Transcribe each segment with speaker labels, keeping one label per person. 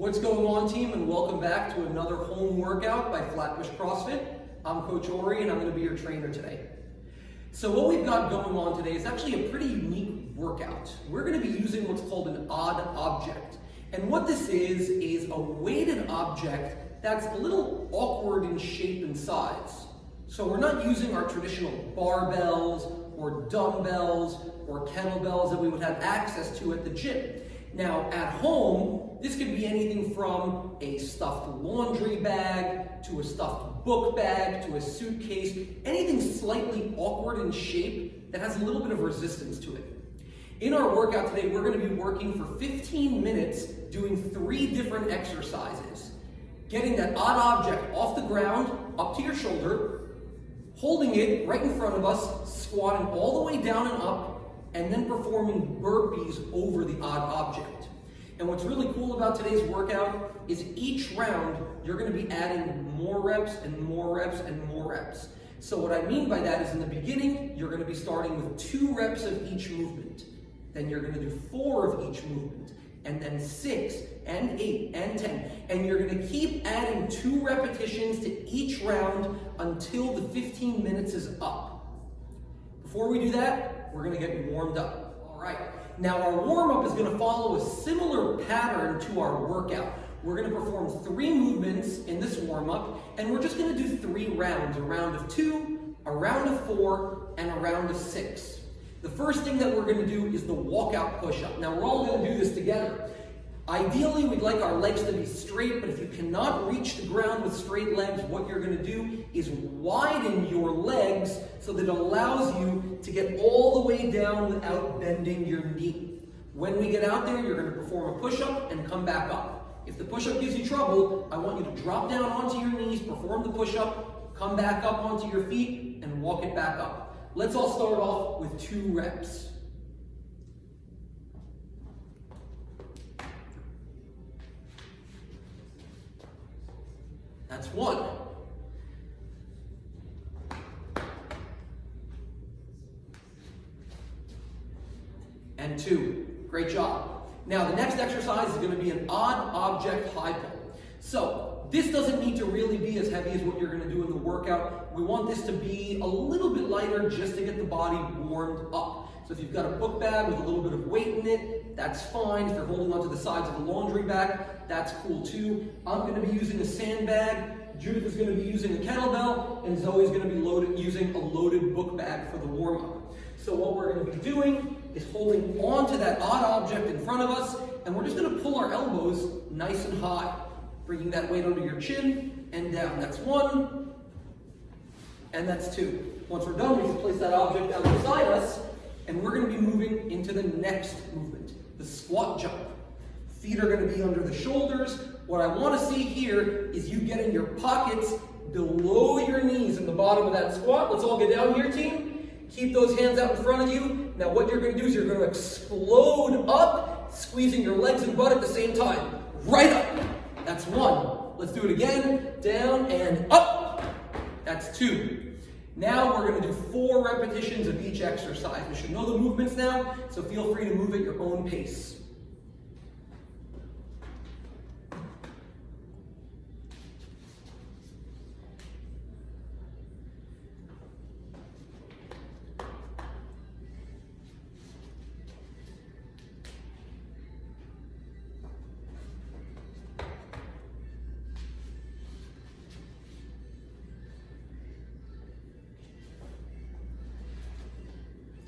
Speaker 1: What's going on, team, and welcome back to another home workout by Flatbush CrossFit. I'm Coach Ori, and I'm going to be your trainer today. So what we've got going on today is actually a pretty unique workout. We're going to be using what's called an odd object. And what this is a weighted object that's a little awkward in shape and size. So we're not using our traditional barbells or dumbbells or kettlebells that we would have access to at the gym. Now, at home, this could be anything from a stuffed laundry bag, to a stuffed book bag, to a suitcase, anything slightly awkward in shape that has a little bit of resistance to it. In our workout today, we're going to be working for 15 minutes doing 3 different exercises. Getting that odd object off the ground, up to your shoulder, holding it right in front of us, squatting all the way down and up, and then performing burpees over the odd object. And what's really cool about today's workout is each round, you're going to be adding more reps and more reps and more reps. So what I mean by that is in the beginning, you're going to be starting with 2 reps of each movement. Then you're going to do 4 of each movement, and then 6 and 8 and 10. And you're going to keep adding 2 repetitions to each round until the 15 minutes is up. Before we do that, we're going to get warmed up. All right. Now our warm-up is going to follow a similar pattern to our workout. We're going to perform 3 movements in this warm-up, and we're just going to do 3 rounds. A round of 2, a round of 4, and a round of 6. The first thing that we're going to do is the walkout push-up. Now we're all going to do this together. Ideally, we'd like our legs to be straight, but if you cannot reach the ground with straight legs, what you're going to do is widen your legs so that it allows you to get all the way down without bending your knee. When we get out there, you're going to perform a push-up and come back up. If the push-up gives you trouble, I want you to drop down onto your knees, perform the push-up, come back up onto your feet, and walk it back up. Let's all start off with 2 reps. That's 1. And 2. Great job. Now the next exercise is going to be an odd object high pull. So this doesn't need to really be as heavy as what you're going to do in the workout. We want this to be a little bit lighter just to get the body warmed up. So if you've got a book bag with a little bit of weight in it, that's fine. If you're holding onto the sides of a laundry bag, that's cool too. I'm going to be using a sandbag, Judith is going to be using a kettlebell, and Zoe's going to be using a loaded book bag for the warm-up. So what we're going to be doing is holding onto that odd object in front of us, and we're just going to pull our elbows nice and high, bringing that weight under your chin and down. That's 1, and that's 2. Once we're done, we can place that object out beside us, and we're going to be moving into the next movement, the squat jump. Feet are going to be under the shoulders. What I want to see here is you getting your pockets below your knees in the bottom of that squat. Let's all get down here, team. Keep those hands out in front of you. Now what you're going to do is you're going to explode up, squeezing your legs and butt at the same time. Right up. That's 1. Let's do it again. Down and up. That's 2. Now we're going to do 4 repetitions of each exercise. You should know the movements now, so feel free to move at your own pace.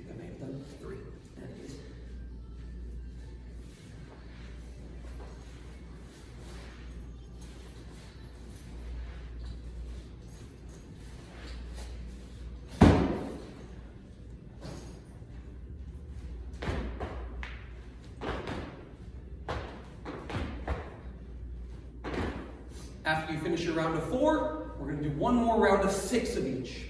Speaker 1: I may have done 3. There it is. After you finish your round of 4, we're going to do 1 more round of 6 of each.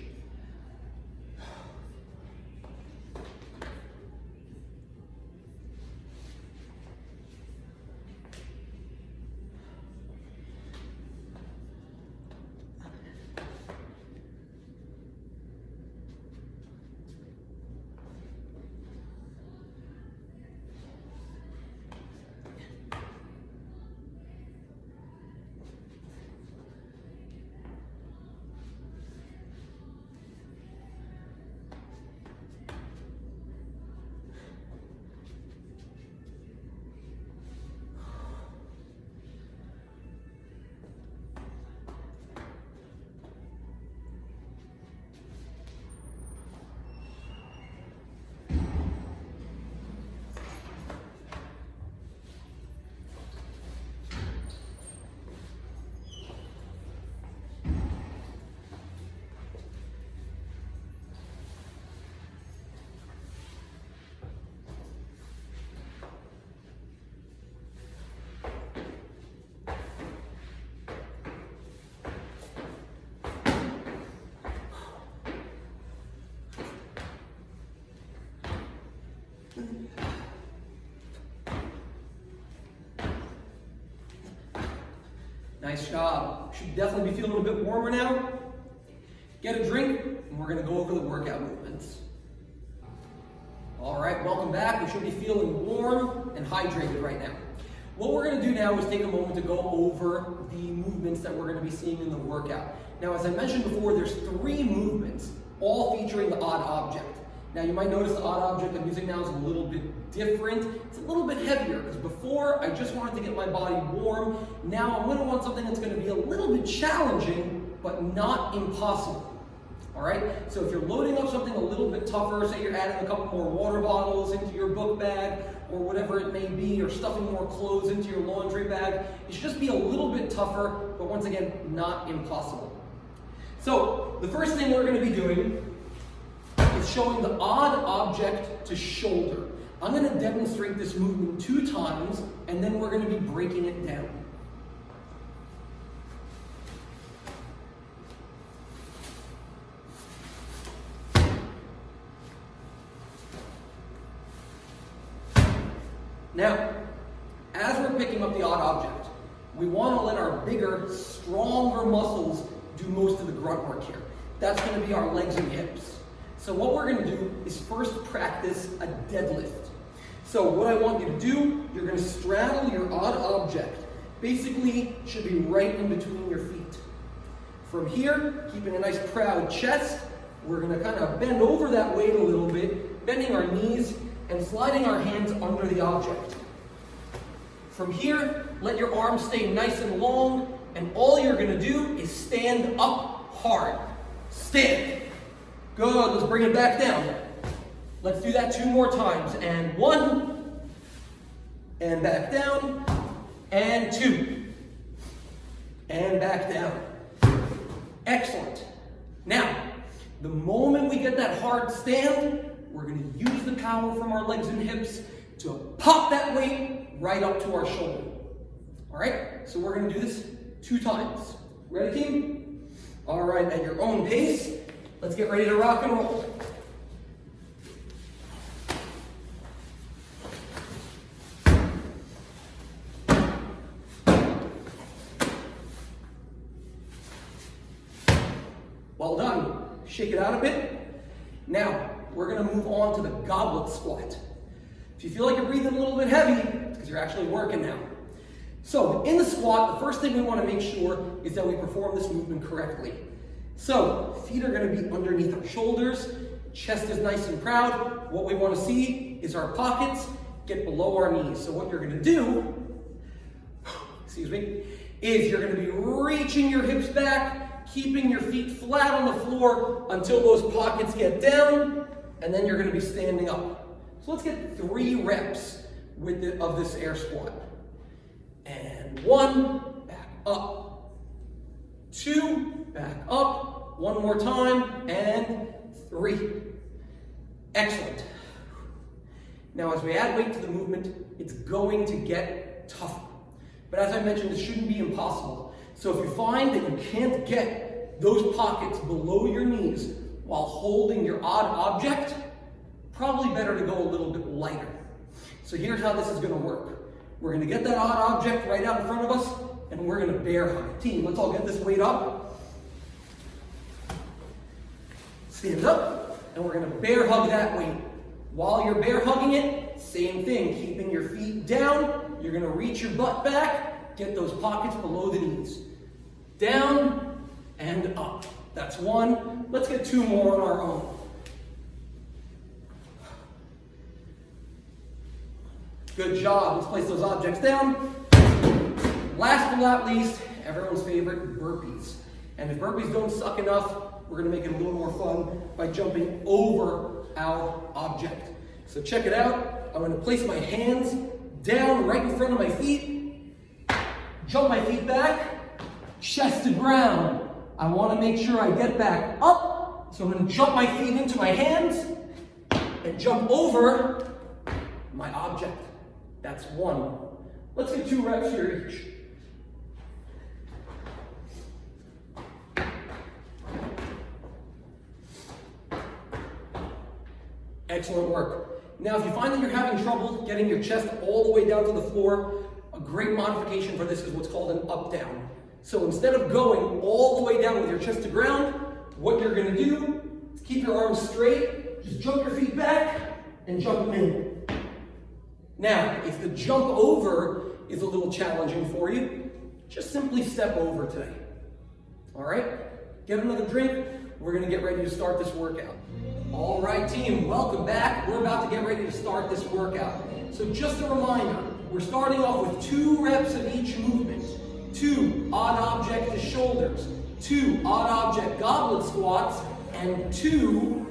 Speaker 1: Nice job. Should definitely be feeling a bit warmer now. Get a drink, and we're gonna go over the workout movements. All right, welcome back. We should be feeling warm and hydrated right now. What we're gonna do now is take a moment to go over the movements that we're gonna be seeing in the workout. Now, as I mentioned before, there's 3 movements, all featuring the odd object. Now, you might notice the odd object I'm using now is a little bit different. It's a little bit heavier, because before I just wanted to get my body warm. Now I'm gonna want something that's gonna be a little bit challenging, but not impossible. All right, so if you're loading up something a little bit tougher, say you're adding a couple more water bottles into your book bag or whatever it may be, or stuffing more clothes into your laundry bag, it should just be a little bit tougher, but once again, not impossible. So the first thing we're going to be doing is showing the odd object to shoulder. I'm going to demonstrate this movement 2 times, and then we're going to be breaking it down. Now, as we're picking up the odd object, we want to let our bigger, stronger muscles do most of the grunt work here. That's going to be our legs and hips. So what we're going to do is first practice a deadlift. So what I want you to do, you're going to straddle your odd object. Basically, it should be right in between your feet. From here, keeping a nice proud chest, we're going to kind of bend over that weight a little bit, bending our knees, and sliding our hands under the object. From here, let your arms stay nice and long, and all you're going to do is stand up hard. Stand. Good, let's bring it back down. Let's do that 2 more times. And 1, and back down, and 2, and back down. Excellent. Now, the moment we get that hard stand, we're going to use the power from our legs and hips to pop that weight right up to our shoulder. All right, so we're going to do this 2 times. Ready, team? All right, at your own pace, let's get ready to rock and roll. Well done. Shake it out a bit. Now, we're going to move on to the goblet squat. If you feel like you're breathing a little bit heavy, it's because you're actually working now. So, in the squat, the first thing we want to make sure is that we perform this movement correctly. So, feet are going to be underneath our shoulders, chest is nice and proud. What we want to see is our pockets get below our knees. So what you're going to do, excuse me, is you're going to be reaching your hips back, keeping your feet flat on the floor until those pockets get down, and then you're going to be standing up. So let's get 3 reps of this air squat. And 1, back up. 2, back up. 1 more time, and 3. Excellent. Now as we add weight to the movement, it's going to get tougher. But as I mentioned, it shouldn't be impossible. So if you find that you can't get those pockets below your knees while holding your odd object, probably better to go a little bit lighter. So here's how this is going to work. We're going to get that odd object right out in front of us, and we're going to bear hug. Team, let's all get this weight up. Stand up, and we're going to bear hug that weight. While you're bear hugging it, same thing, keeping your feet down. You're going to reach your butt back, get those pockets below the knees. Down and up. That's 1. Let's get 2 more on our own. Good job. Let's place those objects down. Last but not least, everyone's favorite, burpees. And if burpees don't suck enough, we're going to make it a little more fun by jumping over our object. So check it out. I'm going to place my hands down right in front of my feet, jump my feet back, chest to ground. I want to make sure I get back up, so I'm going to jump my feet into my hands and jump over my object. That's 1. Let's get 2 reps here each. Excellent work. Now, if you find that you're having trouble getting your chest all the way down to the floor, a great modification for this is what's called an up-down. So instead of going all the way down with your chest to ground, what you're going to do is keep your arms straight, just jump your feet back, and jump them in. Now, if the jump over is a little challenging for you, just simply step over today. All right? Get another drink. We're going to get ready to start this workout. All right, team, welcome back. We're about to get ready to start this workout. So just a reminder, we're starting off with 2 reps of each movement. 2 odd object to shoulders, 2 odd object goblet squats, and 2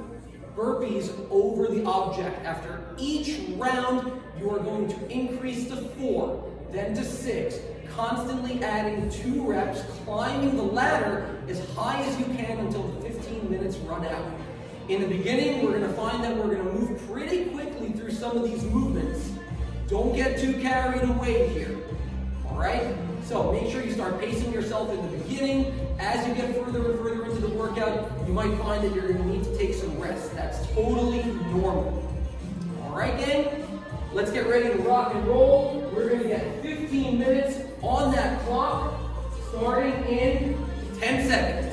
Speaker 1: burpees over the object. After each round, you are going to increase to 4, then to 6, constantly adding 2 reps, climbing the ladder as high as you can until the 15 minutes run out. In the beginning, we're going to find that we're going to move pretty quickly through some of these movements. Don't get too carried away here, all right? So make sure you start pacing yourself in the beginning. As you get further and further into the workout, you might find that you're going to need to take some rest. That's totally normal. All right, gang? Let's get ready to rock and roll. We're going to get 15 minutes on that clock, starting in 10 seconds.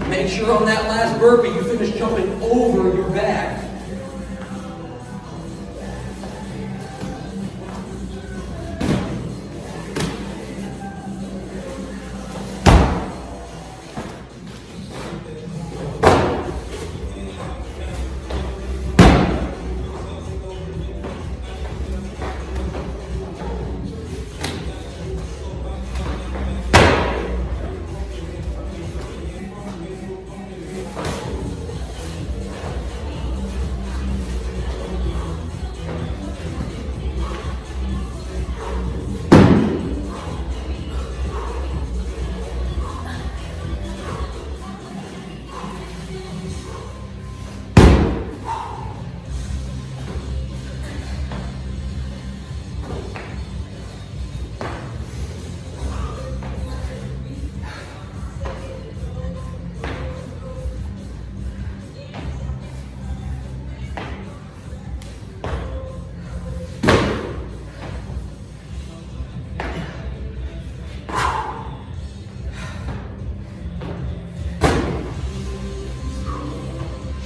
Speaker 1: Make sure on that last burpee you finish jumping over your back.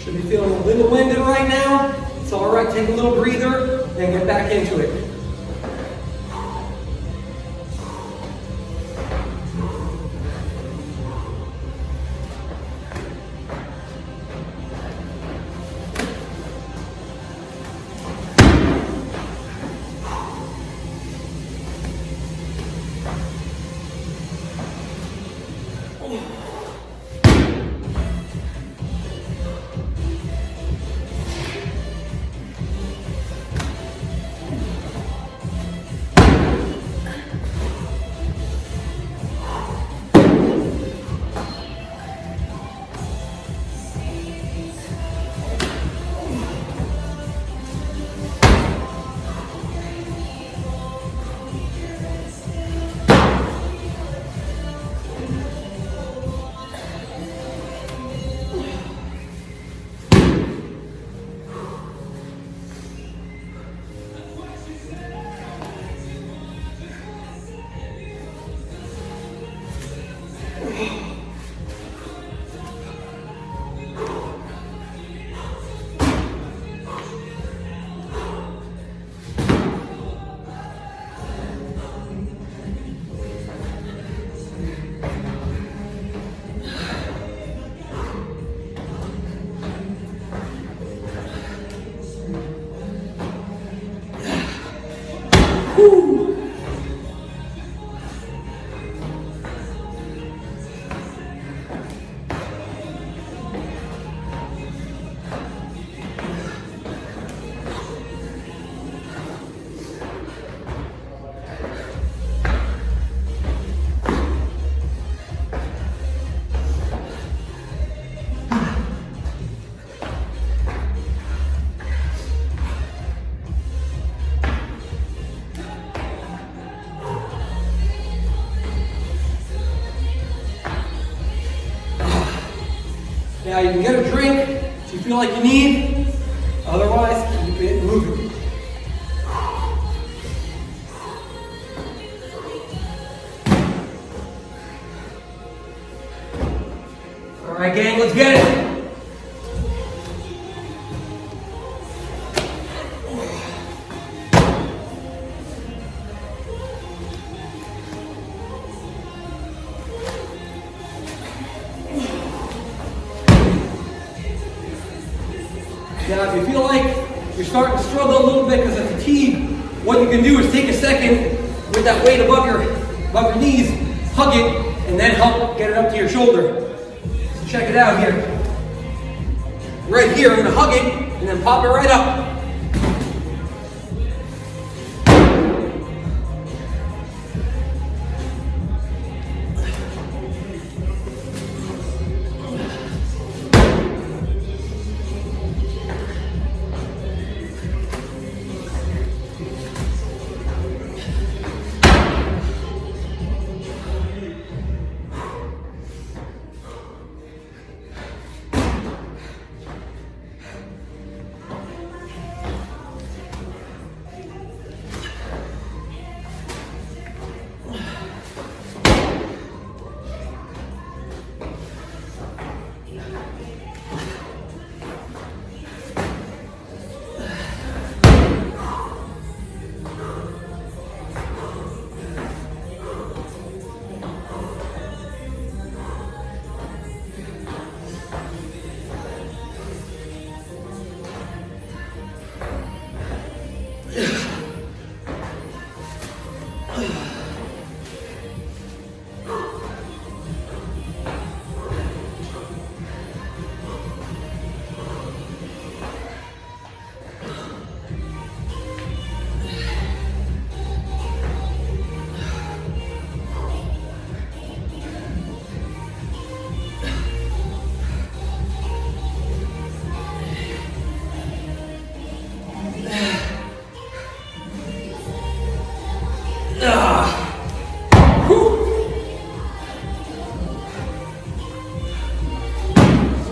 Speaker 1: Should be feeling a little winded right now. It's all right, take a little breather, then get back into it. Now you can get a drink if you feel like you need. Otherwise, keep it moving. All right, gang, let's get it. Now, if you feel like you're starting to struggle a little bit because of fatigue, what you can do is take a second with that weight above your knees, hug it, and then help get it up to your shoulder. So check it out here. Right here, I'm going to hug it, and then pop it right up.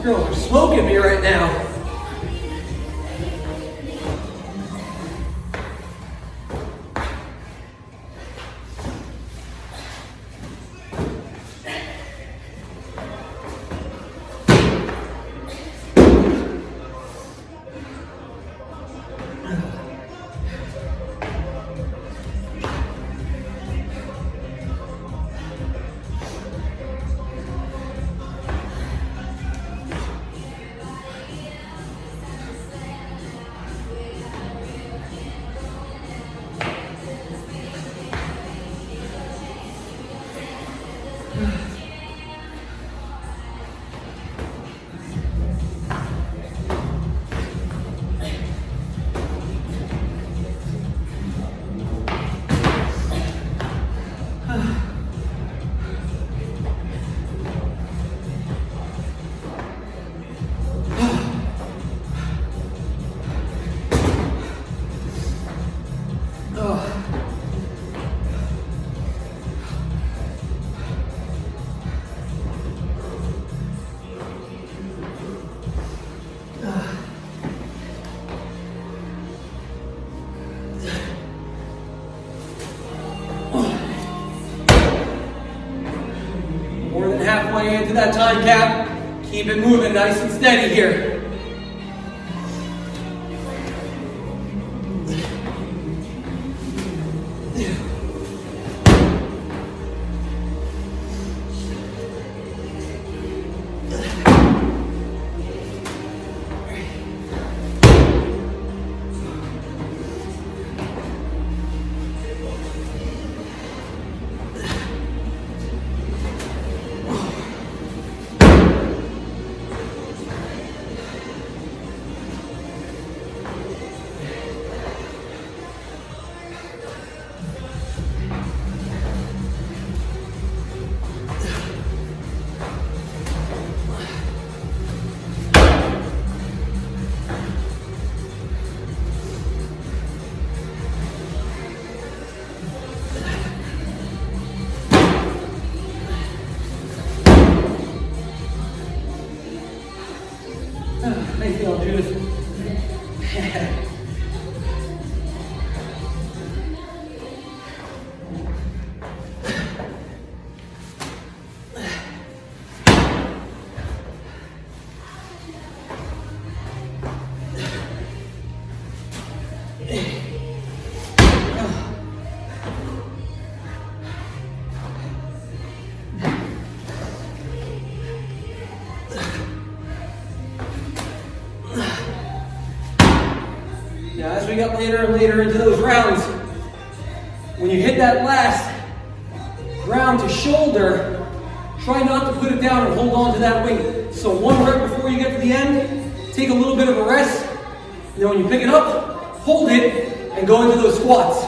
Speaker 1: Girls are smoking me right now. More than halfway into that time cap. Keep it moving nice and steady here. How you feeling, Judith? Now, as we get later and later into those rounds, when you hit that last round to shoulder, try not to put it down and hold on to that weight. So one rep before you get to the end, take a little bit of a rest, and then when you pick it up, hold it and go into those squats.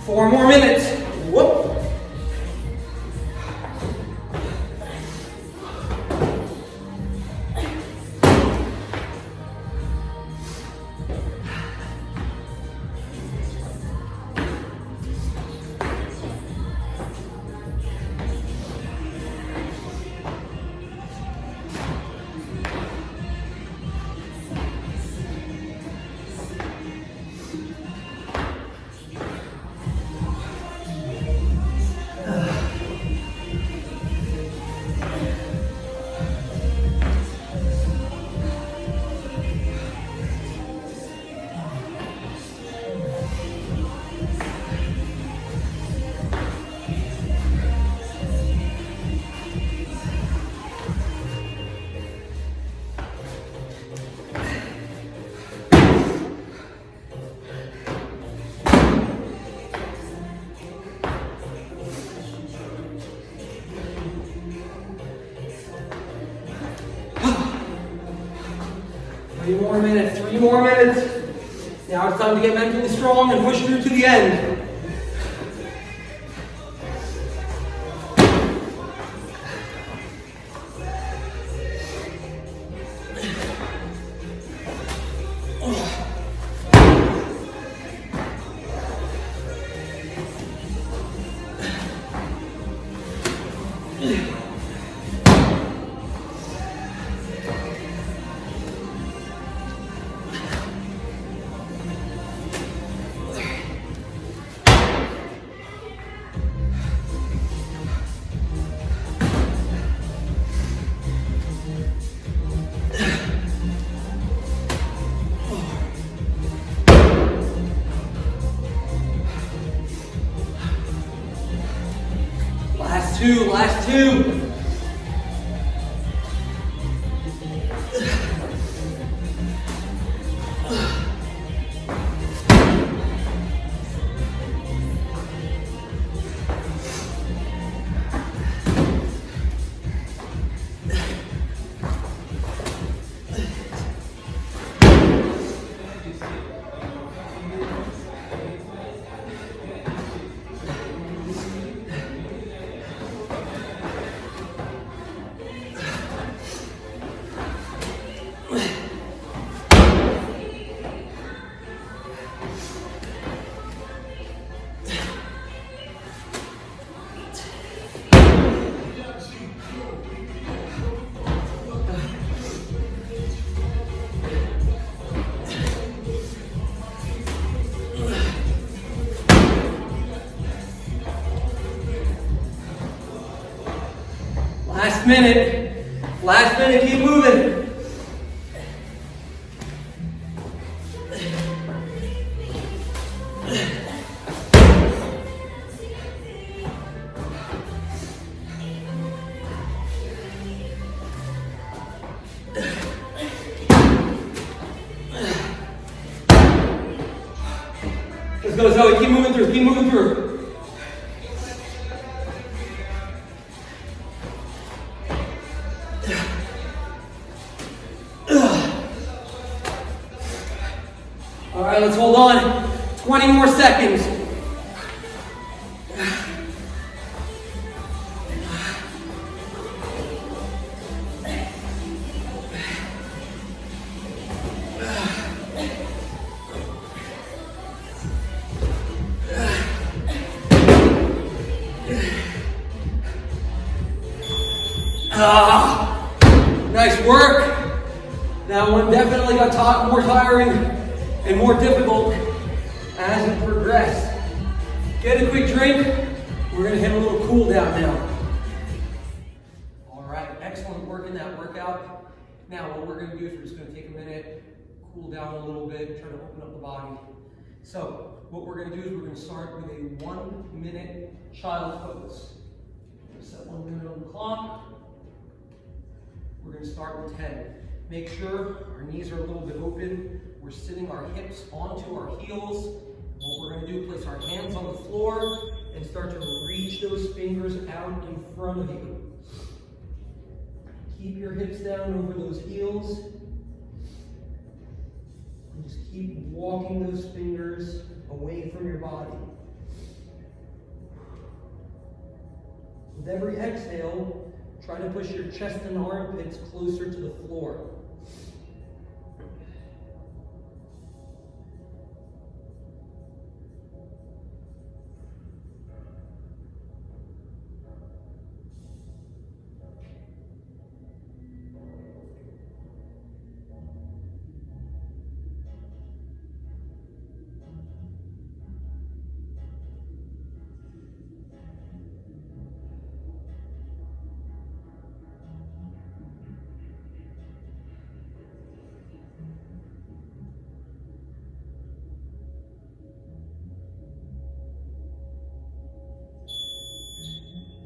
Speaker 1: Four more minutes. Whoop. Three more minutes. Now it's time to get mentally strong and push through to the end. Last two. Last minute. Last minute, keep moving. Let's go, Zoe. Keep moving through. Keep moving through. All right, let's hold on. 20 more seconds. Nice work. That one definitely got more tiring and more difficult as it progressed. Get a quick drink. We're going to hit a little cool down now. All right, excellent work in that workout. Now what we're going to do is we're just going to take a minute, cool down a little bit, try to open up the body. So what we're going to do is we're going to start with a 1 minute child pose. Set 1 minute on the clock. We're going to start with 10. Make sure our knees are a little bit open. We're sitting our hips onto our heels. What we're going to do is place our hands on the floor and start to reach those fingers out in front of you. Keep your hips down over those heels. And just keep walking those fingers away from your body. With every exhale, try to push your chest and armpits closer to the floor.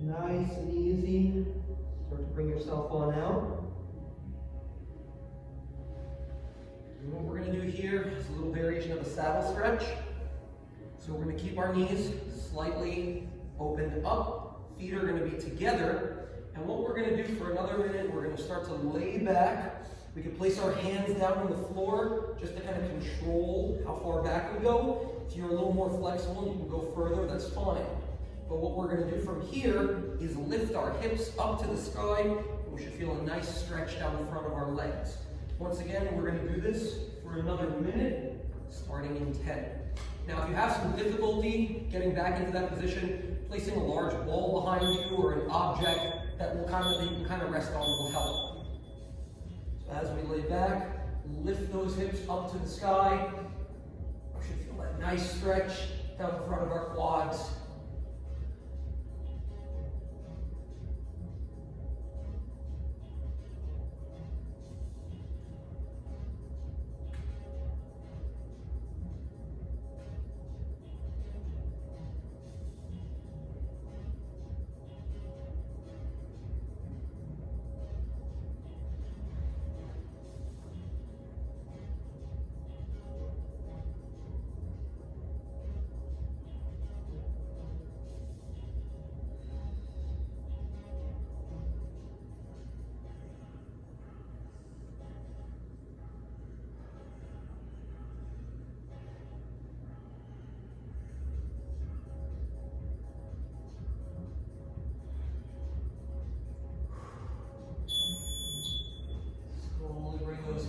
Speaker 1: Nice and easy. Start to bring yourself on out. And what we're going to do here is a little variation of a saddle stretch. So we're going to keep our knees slightly opened up. Feet are going to be together. And what we're going to do for another minute, we're going to start to lay back. We can place our hands down on the floor just to kind of control how far back we go. If you're a little more flexible, you can go further, that's fine. But what we're going to do from here is lift our hips up to the sky, and we should feel a nice stretch down the front of our legs. Once again, we're going to do this for another minute, starting in 10. Now, if you have some difficulty getting back into that position, placing a large ball behind you or an object that you can kind of rest on will help. So as we lay back, lift those hips up to the sky. We should feel that nice stretch down the front of our quads.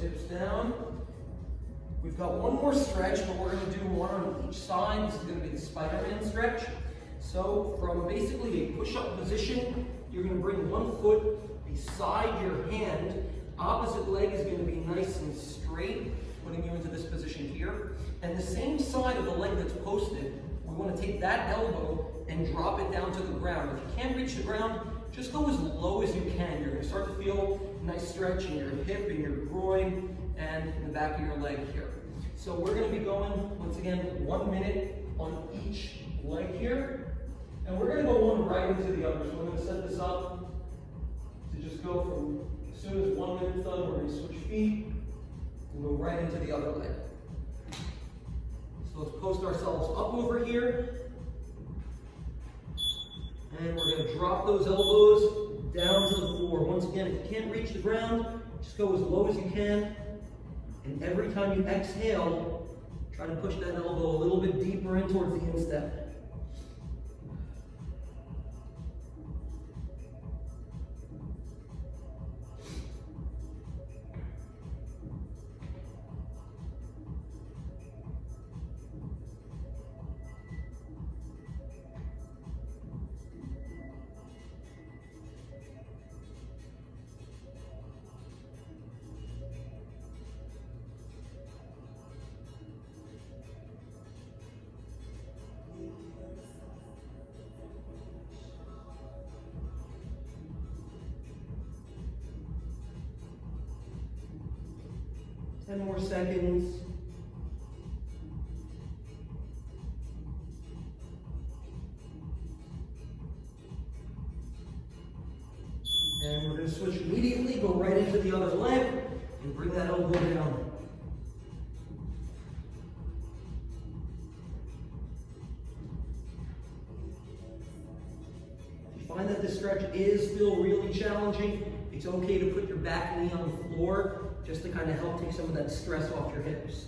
Speaker 1: Hips down. We've got one more stretch, but we're going to do one on each side. This is going to be the Spider-Man stretch. So from basically a push-up position, you're going to bring one foot beside your hand. Opposite leg is going to be nice and straight, putting you into this position here. And the same side of the leg that's posted, we want to take that elbow and drop it down to the ground. If you can't reach the ground, just go as low as you can. You're gonna start to feel a nice stretch in your hip and your groin and in the back of your leg here. So we're gonna be going, once again, 1 minute on each leg here. And we're gonna go one right into the other. So we're gonna set this up to just go from, as soon as 1 minute's done, we're gonna switch feet and go right into the other leg. So let's post ourselves up over here. And we're going to drop those elbows down to the floor. Once again, if you can't reach the ground, just go as low as you can. And every time you exhale, try to push that elbow a little bit deeper in towards the instep. Ten more seconds. And we're going to switch immediately, go right into the other leg, and bring that elbow down. If you find that this stretch is still really challenging, it's okay to put your back knee on the floor just to kind of help take some of that stress off your hips.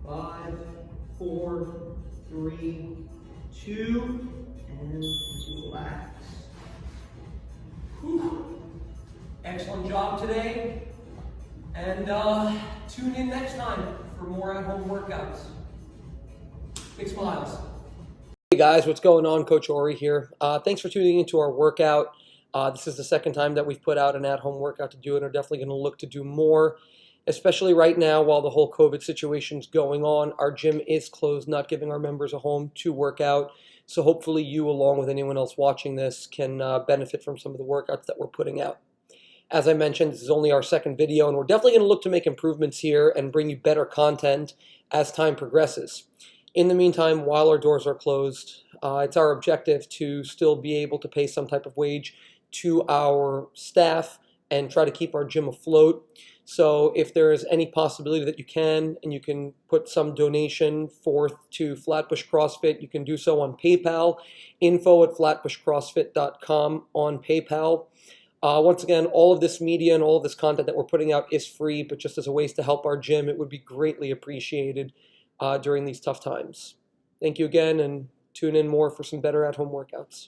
Speaker 1: Five, 4, 3, 2, and relax. Whew. Excellent job today. And tune in next time for more at-home workouts. Big smiles. Hey guys, what's going on? Coach Ori here. Thanks for tuning into our workout. This is the second time that we've put out an at-home workout to do it. We're definitely going to look to do more. Especially right now while the whole COVID situation is going on. Our gym is closed, not giving our members a home to work out. So hopefully you, along with anyone else watching this, can benefit from some of the workouts that we're putting out. As I mentioned, this is only our second video, and we're definitely going to look to make improvements here and bring you better content as time progresses. In the meantime, while our doors are closed, it's our objective to still be able to pay some type of wage to our staff and try to keep our gym afloat. So if there is any possibility that you can, and you can put some donation forth to Flatbush CrossFit, you can do so on PayPal, info@flatbushcrossfit.com on PayPal. Once again, all of this media and all of this content that we're putting out is free, but just as a ways to help our gym, it would be greatly appreciated during these tough times. Thank you again, and tune in more for some better at-home workouts.